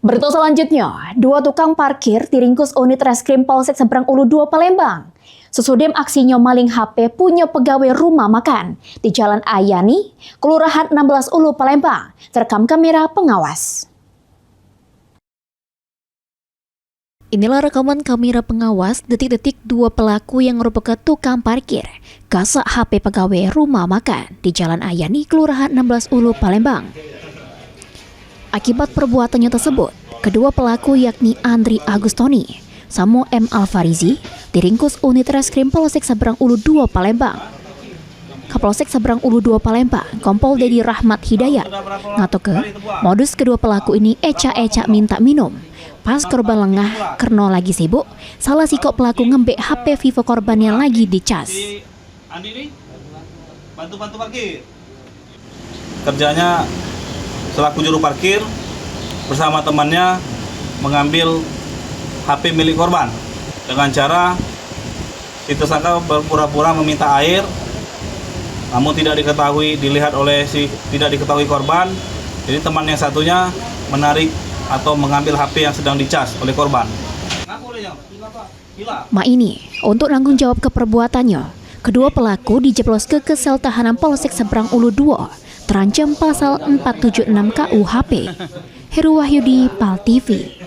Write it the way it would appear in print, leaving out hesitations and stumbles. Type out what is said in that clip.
Berita selanjutnya, dua tukang parkir diringkus unit reskrim Polsek Seberang Ulu 2 Palembang. Sesudem aksinya maling HP punya pegawai rumah makan di Jalan Ayani, Kelurahan 16 Ulu Palembang, terekam kamera pengawas. Inilah rekaman kamera pengawas detik-detik dua pelaku yang merupakan tukang parkir gasak HP pegawai rumah makan di Jalan Ayani, Kelurahan 16 Ulu Palembang. Akibat perbuatannya tersebut, kedua pelaku yakni Andri Agustoni, Samo M. Alfarizi, diringkus unit reskrim Polsek Seberang Ulu 2 Palembang. Kapolsek Seberang Ulu 2 Palembang, Kompol Dedi Rahmat Hidayat, ngatoke modus kedua pelaku ini eca-eca minta minum. Pas korban lengah karena lagi sibuk, salah sikok pelaku ngembek HP Vivo korban yang lagi dicas. Andi ini bantu parkir. Kerjanya selaku juru parkir bersama temannya mengambil HP milik korban dengan cara si tersangka berpura-pura meminta air, namun tidak diketahui korban. Jadi teman yang satunya menarik atau mengambil HP yang sedang dicas oleh korban. Ini untuk nanggung jawab ke perbuatannya, kedua pelaku dijeblos ke sel tahanan Polsek Seberang Ulu 2 terancam pasal 476 KUHP. Heru Wahyudi, PAL TV.